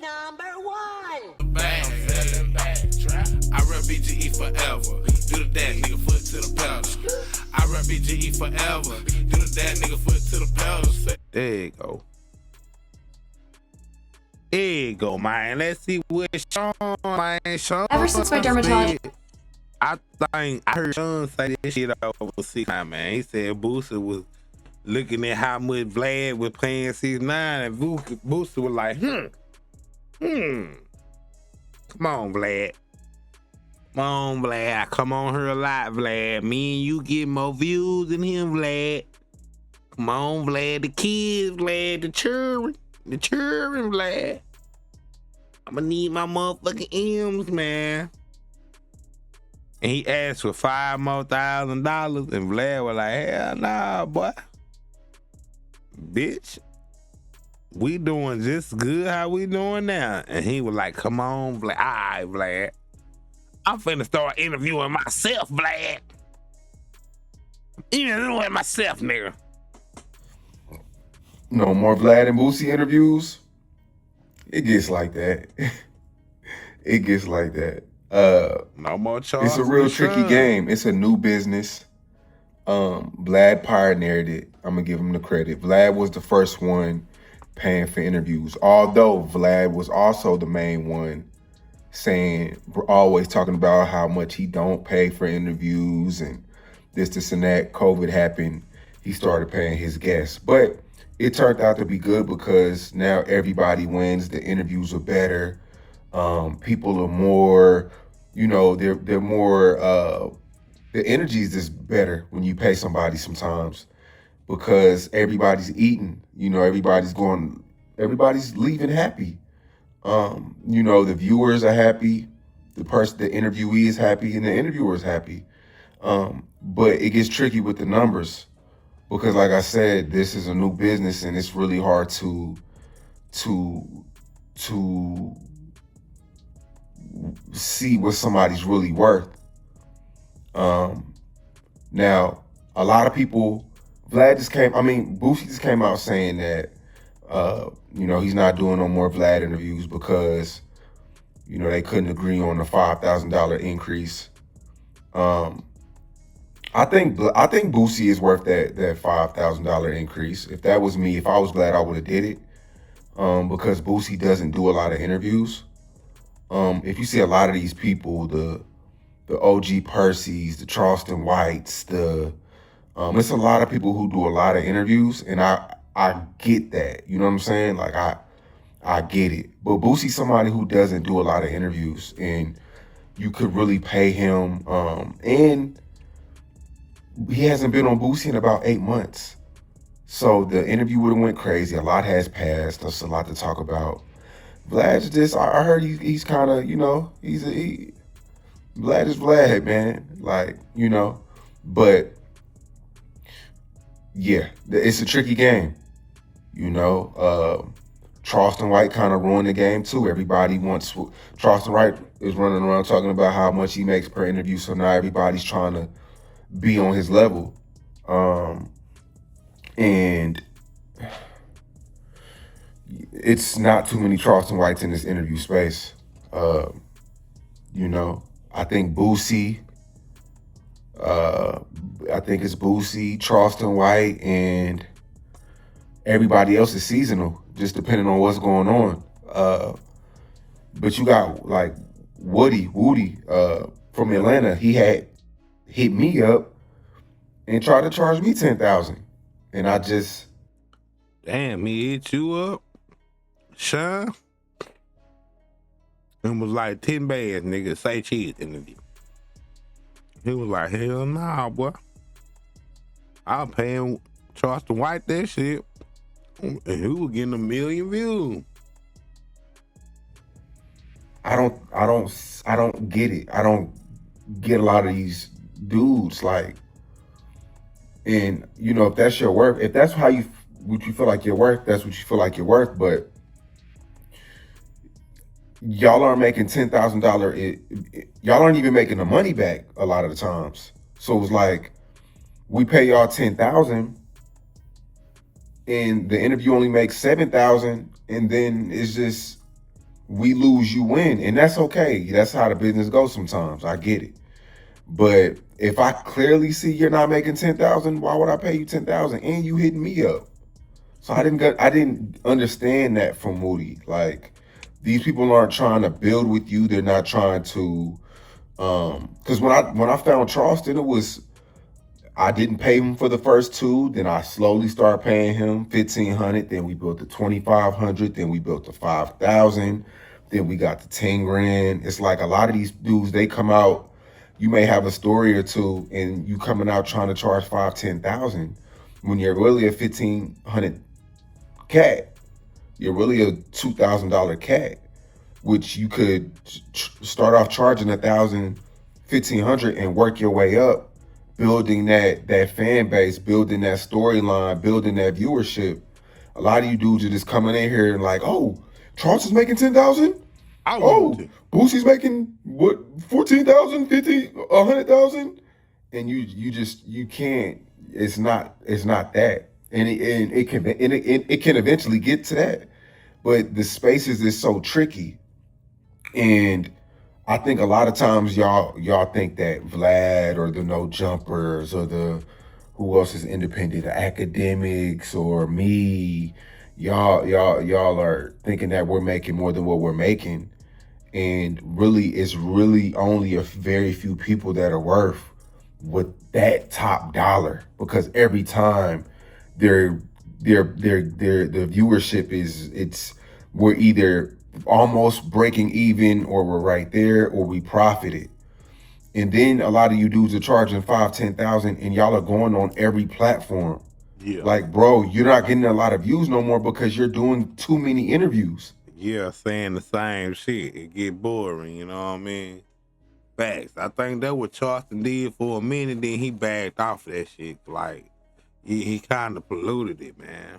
#1. Bang, selling bad trap. I rap BGE forever. Do the dance, nigga, foot to the pedal. I rap BGE forever. Do the dance, nigga, foot to the pedal. There you go. There you go, man. Let's see what Shawn. Ever since my dermatologist, I think I heard Shawn say this shit over 6 9 man. He said Boosie was looking at how much Vlad was paying 6 9 and Boosie was like, Come on, Vlad. Come on, Vlad. I come on here a lot, Vlad. Me and you get more views than him, Vlad. Come on, Vlad. The kids, Vlad. The children, Vlad. I'ma need my motherfucking M's, man. And he asked for $5,000 more, and Vlad was like, hell nah, boy. Bitch, we doing just good how we doing now. And he was like, come on, Vlad. All right, Vlad. I'm finna start interviewing myself, Vlad. Interviewing myself, nigga. No more Vlad and Boosie interviews. It gets like that. It gets like that. No more Charles. It's a real tricky game. It's a new business. Vlad pioneered it. I'm gonna give him the credit. Vlad was the first one paying for interviews. Although Vlad was also the main one saying, we're always talking about how much he don't pay for interviews and this and that. COVID happened. He started paying his guests. But it turned out to be good because now everybody wins. The interviews are better. People are more, they're more, the energy is just better when you pay somebody sometimes because everybody's eating, everybody's leaving happy. The viewers are happy, the interviewee is happy, and the interviewer is happy. But it gets tricky with the numbers because, like I said, this is a new business and it's really hard to see what somebody's really worth. Now, a lot of people, Boosie just came out saying that, he's not doing no more Vlad interviews because, they couldn't agree on the $5,000 increase. I think Boosie is worth that $5,000 increase. If that was me, if I was Vlad, I would have did it. Because Boosie doesn't do a lot of interviews. If you see a lot of these people, the OG Percy's, the Charleston Whites, it's a lot of people who do a lot of interviews, and I get that. You know what I'm saying? Like I get it. But Boosie's somebody who doesn't do a lot of interviews, and you could really pay him. And he hasn't been on Boosie in about 8 months. So the interview would have went crazy. A lot has passed. There's a lot to talk about. Vlad's just, I heard he's kind of, Vlad is Vlad, man. But yeah, it's a tricky game. Charleston White kind of ruined the game too. Everybody wants, Charleston White is running around talking about how much he makes per interview. So now everybody's trying to be on his level. And it's not too many Charleston Whites in this interview space. I think Boosie, it's Boosie, Charleston White, and everybody else is seasonal, just depending on what's going on. But you got like Woody from Atlanta. He had hit me up and tried to charge me $10,000, and I just, damn, he hit you up, Shawn? It was like 10 bands, nigga. Say cheese interview. He was like, hell nah, boy. I'm paying Charleston White that shit. And he was getting 1 million views. I don't get it. I don't get a lot of these dudes, like, and if that's your worth, if that's what you feel like you're worth, that's what you feel like you're worth. But y'all aren't making $10,000. Y'all aren't even making the money back a lot of the times. So it's like, we pay y'all $10,000 and the interview only makes $7,000, and then it's just, we lose, you win, and that's okay. That's how the business goes sometimes. I get it. But if I clearly see you're not making 10,000, why would I pay you 10,000 and you hitting me up? So I didn't understand that from Moody. Like, these people aren't trying to build with you. They're not trying to because when I found Charleston, it was, I didn't pay him for the first two. Then I slowly started paying him 1,500. Then we built the 2,500. Then we built the 5,000. Then we got the 10 grand. It's like a lot of these dudes, they come out. You may have a story or two, and you coming out trying to charge 5,000-10,000 when you're really a 1,500 cat. You're really a $2,000 cat, which you could start off charging 1,000, 1,500, and work your way up, building that fan base, building that storyline, building that viewership. A lot of you dudes are just coming in here and like, oh, Charles is making 10,000. Oh, Boosie's making what, 14,000, 50, 100,000, and you can't. It's not that, and it can eventually get to that, but the spaces is so tricky. And I think a lot of times y'all think that Vlad or the No Jumpers or the who else is independent, the academics or me, y'all are thinking that we're making more than what we're making. And really, it's really only a very few people that are worth with that top dollar, because every time the viewership we're either almost breaking even, or we're right there, or we profited. And then a lot of you dudes are charging 5,000-10,000, and y'all are going on every platform. Yeah. Like, bro, you're not getting a lot of views no more because you're doing too many interviews. Yeah, saying the same shit. It get boring, you know what I mean? Facts. I think that's what Charleston did for a minute, then he backed off of that shit. Like, he kind of polluted it, man.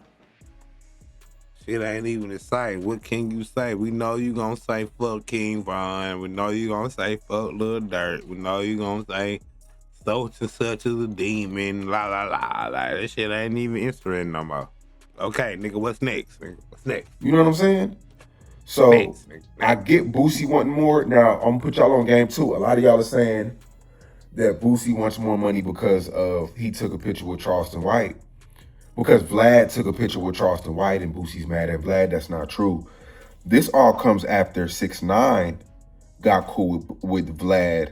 Shit ain't even the same. What can you say? We know you gonna say fuck King Von. We know you gonna say fuck Lil Dirt. We know you gonna say such and such is a demon. La la la. Like, that shit ain't even interesting no more. Okay, nigga, what's next? Nigga? What's next? You know what I'm saying? So next. I get Boosie wanting more. Now I'm gonna put y'all on game too. A lot of y'all are saying that Boosie wants more money because of he took a picture with Charleston White. Because Vlad took a picture with Charleston White and Boosie's mad at Vlad. That's not true. This all comes after 6ix9ine got cool with Vlad,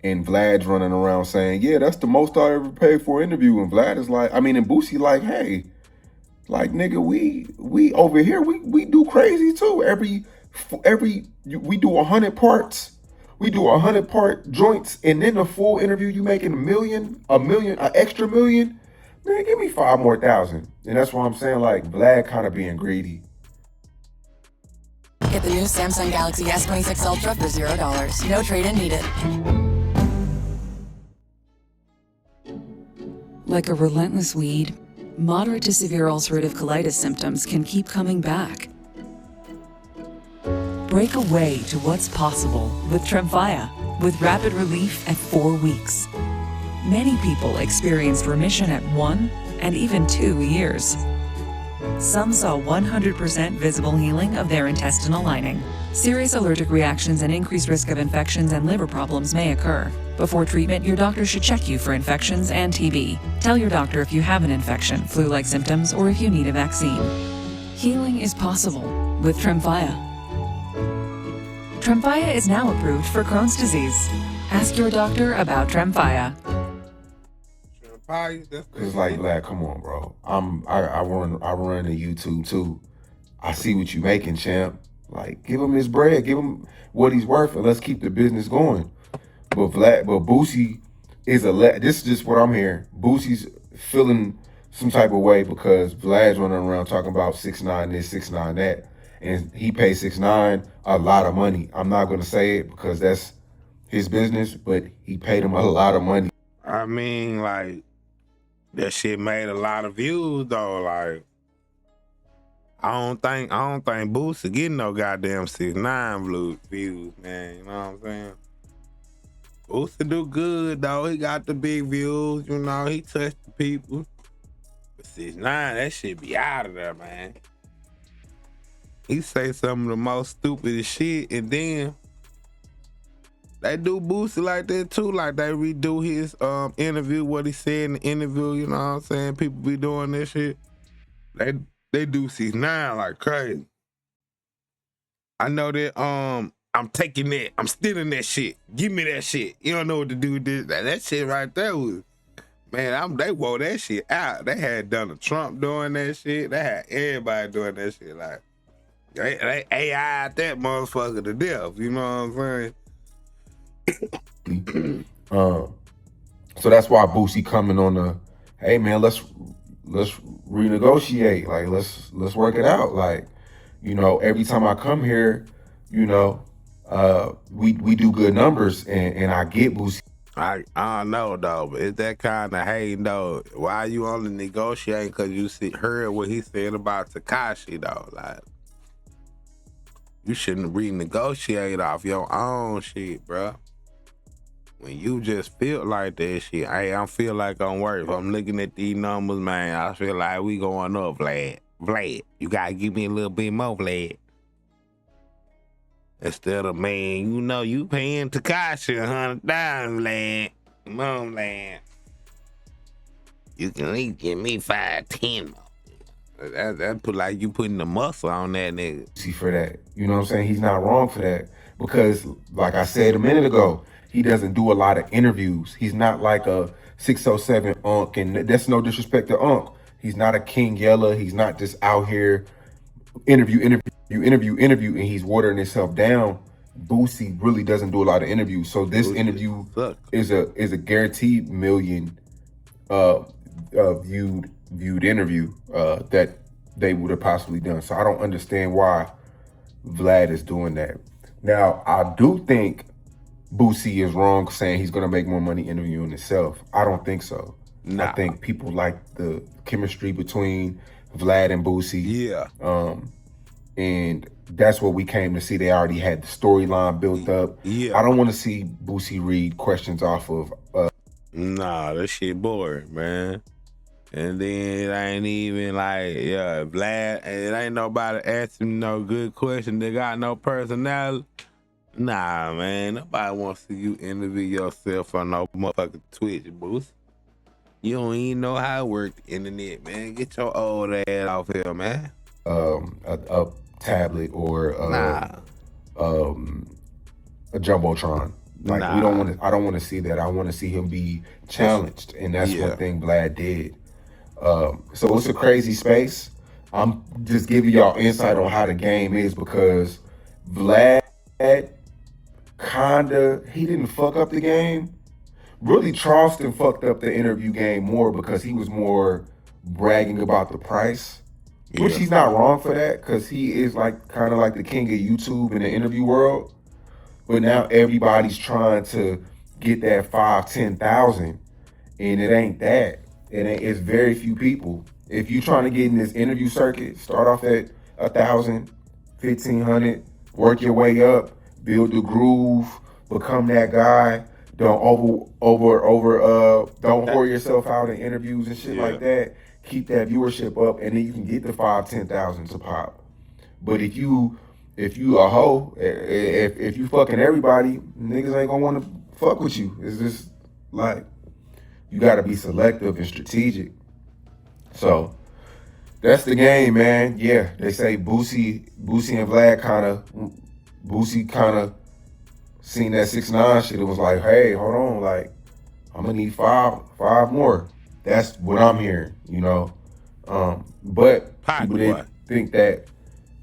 and Vlad's running around saying, yeah, that's the most I ever paid for an interview. And Vlad is like, and Boosie like, hey, like, nigga, we over here, we do crazy too. We do 100 parts. We do 100-part joints, and then the full interview you making an extra million. Man, give me 5,000 more. And that's why I'm saying, like, Vlad kind of being greedy. Get the new Samsung Galaxy S26 Ultra for $0. No trade-in needed. Like a relentless weed, moderate to severe ulcerative colitis symptoms can keep coming back. Break away to what's possible with Tremfya, with rapid relief at 4 weeks. Many people experienced remission at 1 and even 2 years. Some saw 100% visible healing of their intestinal lining. Serious allergic reactions and increased risk of infections and liver problems may occur. Before treatment, your doctor should check you for infections and TB. Tell your doctor if you have an infection, flu-like symptoms, or if you need a vaccine. Healing is possible with Tremfya. Tremfya is now approved for Crohn's disease. Ask your doctor about Tremfya. It's like, lad, come on, bro. I run the YouTube too. I see what you making, champ. Like, give him his bread, give him what he's worth, and let's keep the business going. But Boosie is this is just what I'm hearing. Boosie's feeling some type of way because Vlad's running around talking about 6ix9ine this, 6ix9ine that, and he paid 6ix9ine a lot of money. I'm not gonna say it because that's his business, but he paid him a lot of money. I mean, like, that shit made a lot of views though. Like, I don't think Boosie getting no goddamn 6ix9ine views, man. You know what I'm saying? Boosie do good though. He got the big views, you know. He touched the people. But 6ix9ine, that shit be out of there, man. He say some of the most stupidest shit, and then they do Boosie like that too. Like they redo his interview, what he said in the interview. You know what I'm saying? People be doing this shit. They do 6ix9ine like crazy. I know that I'm taking that. I'm stealing that shit. Give me that shit. You don't know what to do with this. That shit right there was, man, they wore that shit out. They had Donald Trump doing that shit. They had everybody doing that shit. Like, they AI'd that motherfucker to death. You know what I'm saying? So that's why Boosie coming on the, hey man, let's renegotiate. Like let's work it out. Like, you know, every time I come here, you know, we do good numbers, and I get Boosie. I don't know though, but it's that kind of hating though. Why you only negotiating? Cause you heard what he said about Tekashi though. Like, you shouldn't renegotiate off your own shit, bro. When you just feel like that shit, hey, I feel like I'm worth. If I'm looking at these numbers, man, I feel like we going up, Vlad. Vlad, you gotta give me a little bit more, Vlad. Instead of, man, you know, you paying Tekashi $100, Vlad. Come on, Vlad. You can at least give me 5, 10 more. That put like you putting the muscle on that nigga. See for that, you know what I'm saying? He's not wrong for that, because like I said a minute ago, he doesn't do a lot of interviews. He's not like a 607 Unk, and that's no disrespect to Unk. He's not a King Yella. He's not just out here interview, and he's watering himself down. Boosie really doesn't do a lot of interviews. So this interview is a guaranteed million viewed interview that they would have possibly done. So I don't understand why Vlad is doing that. Now, I do think Boosie is wrong saying he's gonna make more money interviewing himself. I don't think so. Nah. I think people like the chemistry between Vlad and Boosie. Yeah. And that's what we came to see. They already had the storyline built up. Yeah. I don't want to see Boosie read questions off of nah, that shit boring, man. And then it ain't even like, yeah, Vlad, it ain't nobody asking no good question. They got no personality. Nah, man, nobody wants to see you interview yourself on no motherfucking Twitch, Boost. You don't even know how it work the internet, man. Get your old ass off here, man. A tablet or a jumbotron. Like we don't want to. I don't want to see that. I want to see him be challenged, and that's one thing Vlad did. So it's a crazy space. I'm just giving y'all insight on how the game is, because Vlad he didn't fuck up the game. Really, Charleston fucked up the interview game more because he was more bragging about the price, which he's not wrong for that, because he is like kind of like the king of YouTube in the interview world. But now everybody's trying to get that 5,000-10,000, and it ain't that. It's very few people. If you're trying to get in this interview circuit, start off at 1,000, 1,500, work your way up, build the groove, become that guy. Don't don't whore yourself out in interviews and shit like that. Keep that viewership up, and then you can get the 5,000-10,000 to pop. But if you a hoe, if you fucking everybody, niggas ain't gonna want to fuck with you. It's just like, you gotta be selective and strategic. So that's the game, man. Yeah, they say Boosie and Vlad Boosie kind of seen that 6ix9ine shit. It was like, hey, hold on, like, I'm gonna need five more. That's what I'm hearing, you know. But people didn't think that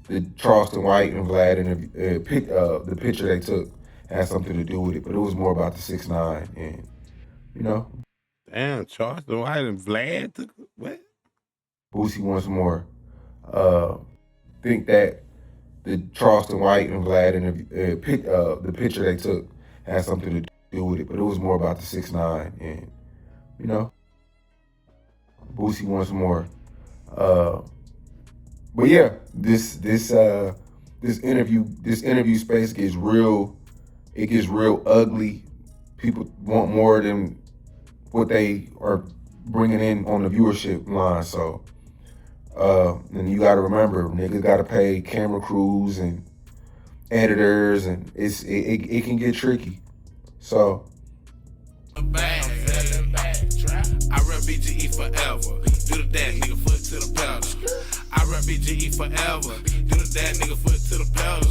the Charleston White and Vlad and the picture they took had something to do with it. But it was more about the 6ix9ine, and you know. Damn, Charleston White and Vlad took what? Boosie once more. Think that the Charleston White and Vlad and the picture they took had something to do with it, but it was more about the 6ix9ine, and you know, Boosie once more. But yeah, this interview space gets real. It gets real ugly. People want more than what they are bringing in on the viewership line. So And you gotta remember, niggas gotta pay camera crews and editors, and it can get tricky. So I rep BGE forever. Do the dash, nigga, foot to the pedal. I rep BGE forever. Do the dash, nigga, foot to the pedal.